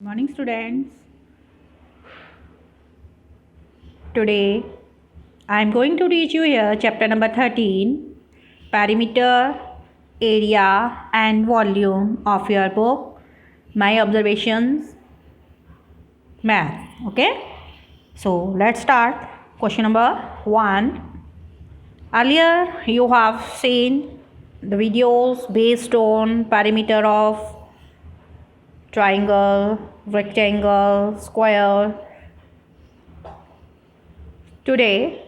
Morning, students. Today I am going to teach you here chapter number 13, perimeter, area and volume of your book, My Observations, Math. Okay, so let's start. Question number 1. Earlier you have seen the videos based on perimeter of triangle, rectangle, square. Today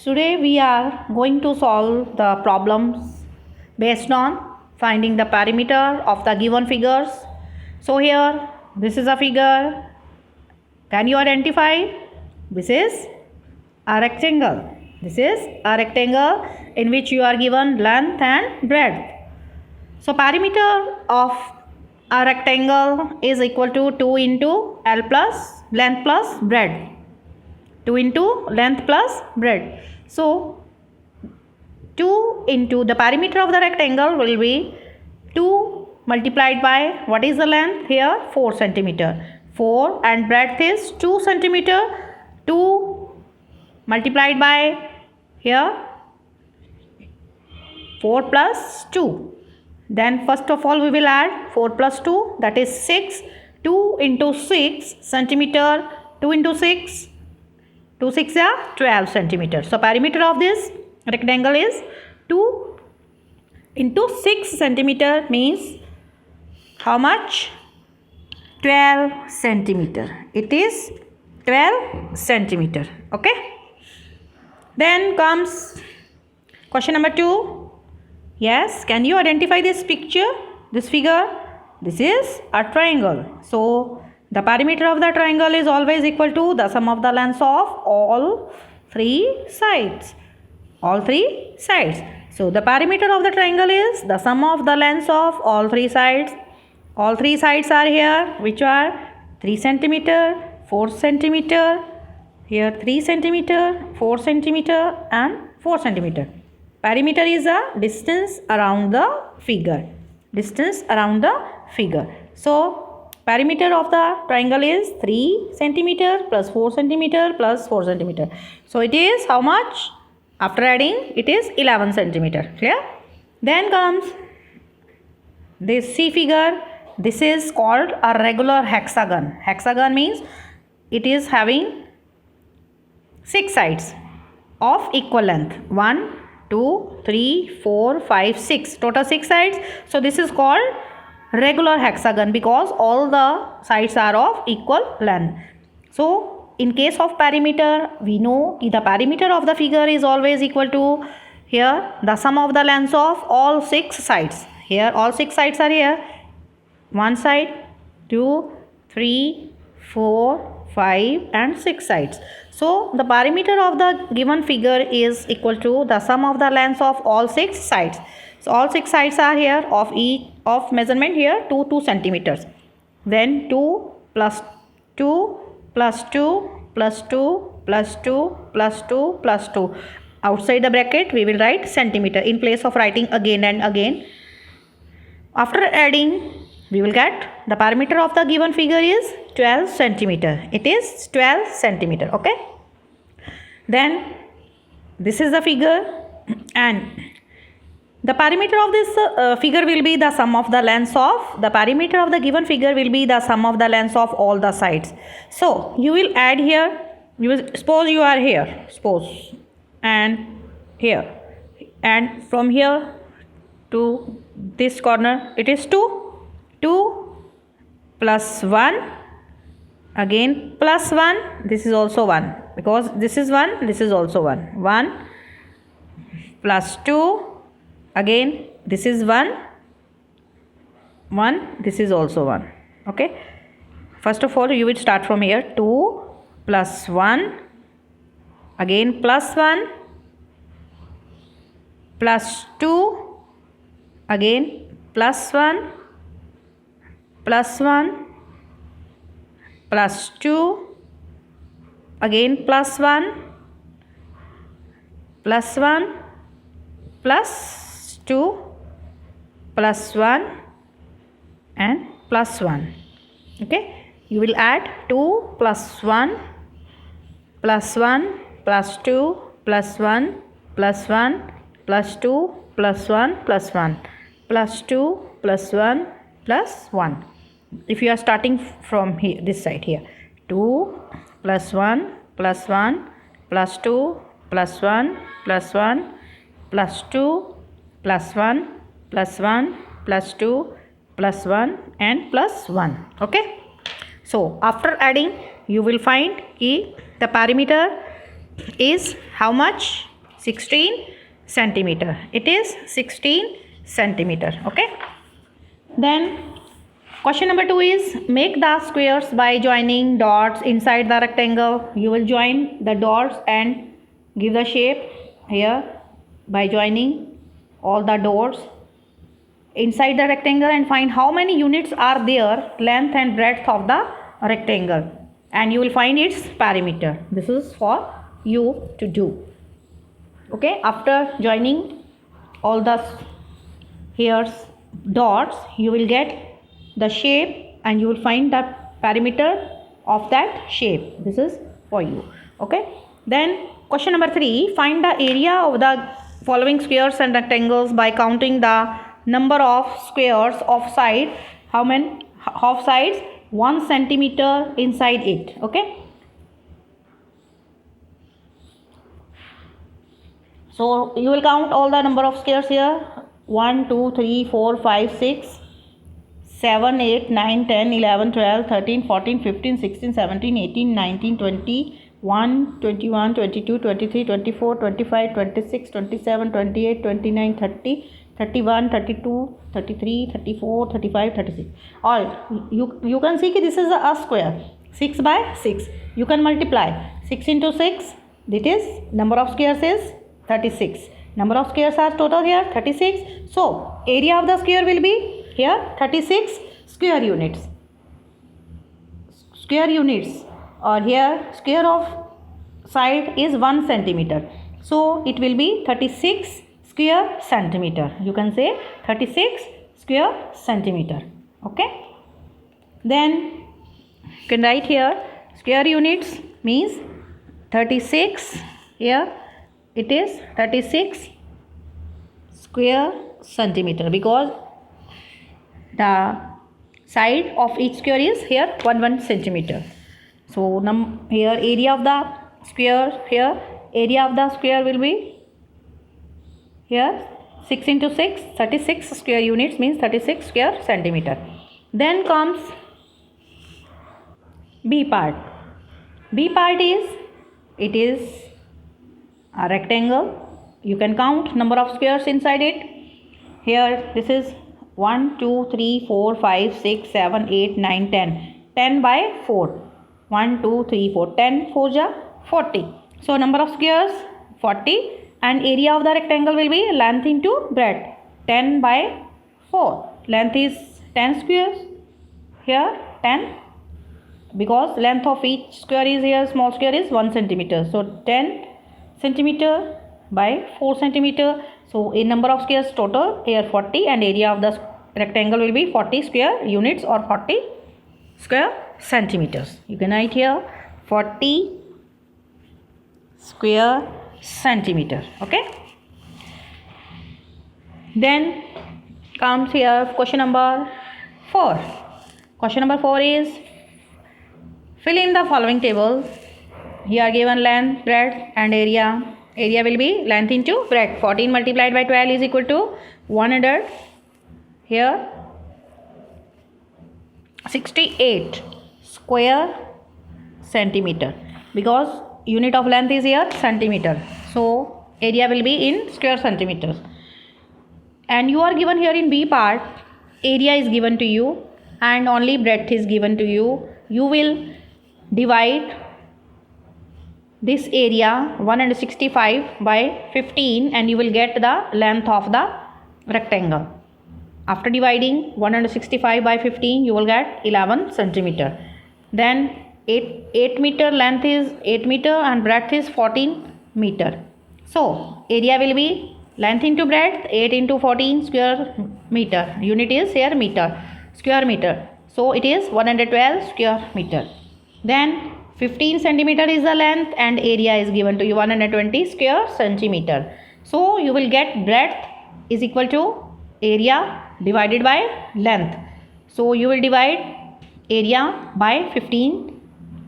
we are going to solve the problems based on finding the perimeter of the given figures. So here this is a figure. Can you identify? This is a rectangle. This is a rectangle in which you are given length and breadth. So perimeter of a rectangle is equal to 2 into L plus length plus breadth. 2 into length plus breadth. So 2 into the perimeter of the rectangle will be 2 multiplied by what is the length here? 4 centimeter. 4 and breadth is 2 centimeter. 2 multiplied by here 4 plus 2. Then first of all we will add 4 plus 2, that is 6. 2 into 6 centimeter. 2 into 6. 2 6 are 12 centimeters. So perimeter of this rectangle is 2 into 6 centimeter means how much? 12 centimeter. It is 12 centimeter. Okay. Then comes question number 2. Yes, can you identify this picture, this figure? This is a triangle. So the perimeter of the triangle is always equal to the sum of the lengths of all three sides. All three sides. So the perimeter of the triangle is the sum of the lengths of all three sides. All three sides are here, which are 3 centimeter, 4 centimeter, here 3 centimeter, 4 centimeter and 4 centimeter. Perimeter is a distance around the figure. Distance around the figure. So perimeter of the triangle is 3 centimeter plus 4 centimeter plus 4 centimeter. So it is how much? After adding it is 11 centimeter. Clear? Then comes this C figure. This is called a regular hexagon. Hexagon means it is having 6 sides of equal length. 1, 2, 3, 4, 5, 6. Total 6 sides. So this is called regular hexagon because all the sides are of equal length. So in case of perimeter, we know the perimeter of the figure is always equal to here the sum of the lengths of all 6 sides. Here all 6 sides are here. One side, 2, 3, 4, 5 and 6 sides. So the perimeter of the given figure is equal to the sum of the lengths of all 6 sides. So all 6 sides are here of each of measurement here 2 centimeters. Then 2 plus 2 plus 2 plus 2 plus 2 plus 2 plus 2. Outside the bracket we will write centimeter in place of writing again and again. After adding we will get the perimeter of the given figure is 12 centimeter. It is 12 centimeter. Okay. Then this is the figure and the perimeter of this figure will be the sum of the lengths of the perimeter of the given figure will be the sum of the lengths of all the sides. So you will add here, you will suppose you are here, suppose, and here, and from here to this corner it is 2. 2 plus 1 again plus 1, this is also 1 because this is 1, this is also 1. 1 plus 2 again this is 1, 1, this is also 1. Okay. First of all you will start from here. 2 plus 1 again plus 1 plus 2 again plus 1 plus 1 plus 2 again plus 1 plus 1 plus 2 plus 1 and plus 1. Okay, you will add 2 plus 1 plus 1 plus 2 plus 1 plus 1 plus 2 plus 1 plus 1 plus 2 plus 1 plus 1. If you are starting from here, this side here, 2 plus 1 plus 1 plus 2 plus 1 plus 1 plus 2 plus 1 plus 1 plus 2 plus 1 and plus 1. Okay, so after adding you will find the perimeter is how much? 16 centimeter. It is 16 centimeter. Okay, then question number 2 is make the squares by joining dots inside the rectangle. You will join the dots and give the shape here by joining all the dots inside the rectangle and find how many units are there, length and breadth of the rectangle, and you will find its perimeter. This is for you to do. Okay, after joining all the here's dots, you will get the shape and you will find the perimeter of that shape. This is for you. Okay, then question number 3, find the area of the following squares and rectangles by counting the number of squares of side. How many of sides? 1 centimeter inside it. Okay, so you will count all the number of squares here. 1 2 3 4 5 6 7 8 9 10 11 12 13 14 15 16 17 18 19 20 1 21 22 23 24 25 26 27 28 29 30 31 32 33 34 35 36. All you can see that this is a square 6 by 6. You can multiply 6 into 6. That is number of squares is 36. Number of squares are total here 36. So area of the square will be here 36 square units. Square units, or here square of side is 1 centimeter. So it will be 36 square centimeter. You can say 36 square centimeter. Okay. Then you can write here square units means 36. Here it is 36 square centimeter because the side of each square is here 1 centimeter. So here area of the square, here area of the square will be here 6 into 6, 36 square units means 36 square centimeter. Then comes B part. B part is, it is a rectangle. You can count number of squares inside it. Here this is 1 2 3 4 5 6 7 8 9 10. 10 by 4. 1 2 3 4. 10 4 ja 40. So number of squares 40 and area of the rectangle will be length into breadth. 10 by 4. Length is 10 squares. Here 10 because length of each square is here small square is 1 centimeter. So 10 centimeter by 4 centimeter. So a number of squares total here 40 and area of the rectangle will be 40 square units or 40 square centimeters. You can write here 40 square centimeter. Okay. Then comes here question number 4. Question number 4 is fill in the following table. Here given length, breadth and area. Area will be length into breadth. 14 multiplied by 12 is equal to 100. Here 68 square centimeter because unit of length is here centimeter. So area will be in square centimeters. And you are given here in B part, area is given to you and only breadth is given to you. You will divide this area 165 by 15 and you will get the length of the rectangle. After dividing 165 by 15 you will get 11 centimeter. Then 8 meter length is 8 meter and breadth is 14 meter. So area will be length into breadth 8 into 14 square meter. Unit is here meter, square meter. So it is 112 square meter. Then 15 centimeter is the length and area is given to you 120 square centimeter. So you will get breadth is equal to area divided by length. So you will divide area by 15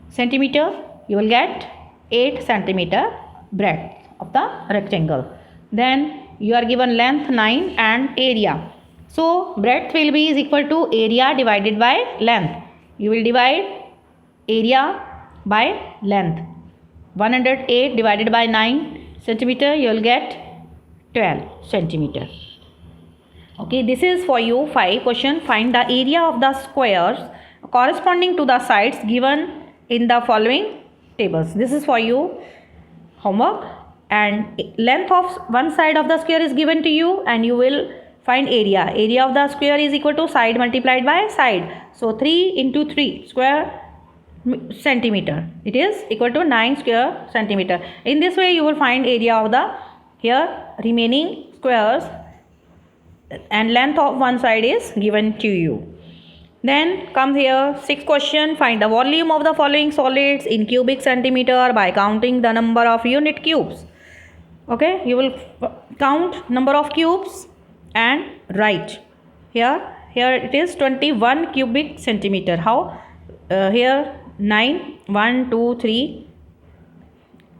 centimeter. You will get 8 centimeter breadth of the rectangle. Then you are given length 9 and area. So breadth will be is equal to area divided by length. You will divide area by length. 108 divided by 9 centimeter, you will get 12 centimeter. Okay, this is for you 5 question. Find the area of the squares corresponding to the sides given in the following tables. This is for you homework, and length of one side of the square is given to you and you will find area. Area of the square is equal to side multiplied by side. So 3 into 3 square centimeter, it is equal to 9 square centimeter. In this way you will find area of the here remaining squares, and length of one side is given to you. Then come here 6th question. Find the volume of the following solids in cubic centimeter by counting the number of unit cubes. Okay, you will count number of cubes and write here it is 21 cubic centimeter. How? Here 9, 1, 2,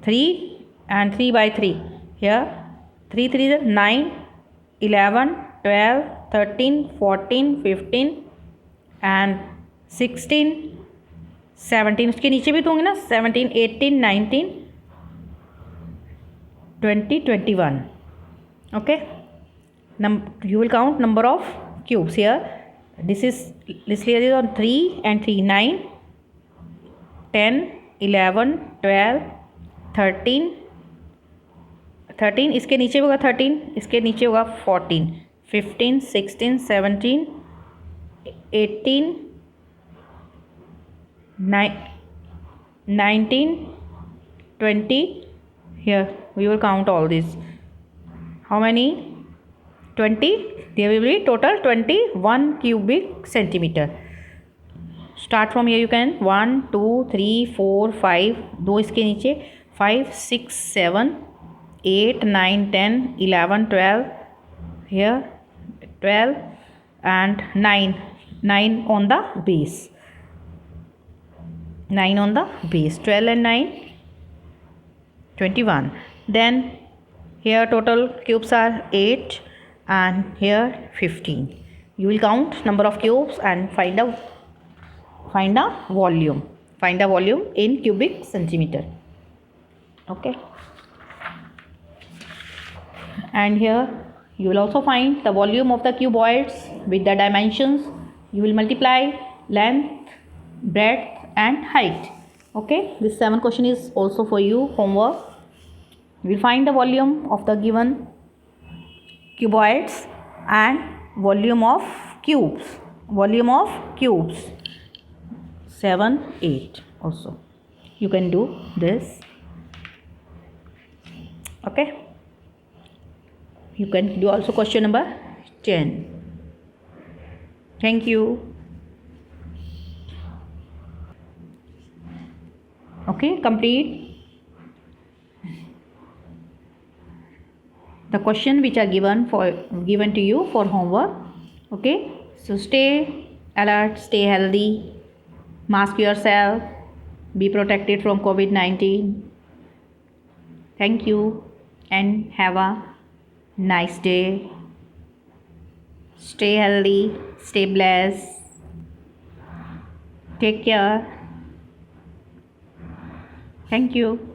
3 and 3 by 3. Here 3 3 9, 11, 12, 13, 14, 15 and 16, 17. उसके नीचे भी तो होंगे ना, 17, 18, 19, 20, 21. Okay, you will count number of cubes here. This is on 3 and 3, 9, 10, 11, 12, 13, इसके नीचे होगा 13, इसके नीचे होगा 14, 15, 16, 17, 18, 19, 20. Here we will count all these. How many? 20. There will be total 21 cubic centimeter. Start from here. You can 1, 2, 3, 4, 5. दो इसके नीचे 5, 6, 7, 8, 9, 10, 11, 12. Here 12 and 9 on the base. 9 on the base. 12 and 9, 21. Then here total cubes are 8 and here 15. You will count number of cubes and find a volume. Find a volume in cubic centimeter. Okay. And here you will also find the volume of the cuboids with the dimensions. You will multiply length, breadth and height. Okay, this 7th question is also for you homework. We will find the volume of the given cuboids and volume of cubes. 7, 8 also. You can do this. Okay. You can do also question number 10. Thank you. Okay, complete the question which are given to you for homework. Okay, so stay alert, stay healthy, mask yourself, be protected from COVID-19. Thank you and have a nice day. Stay healthy, stay blessed. Take care. Thank you.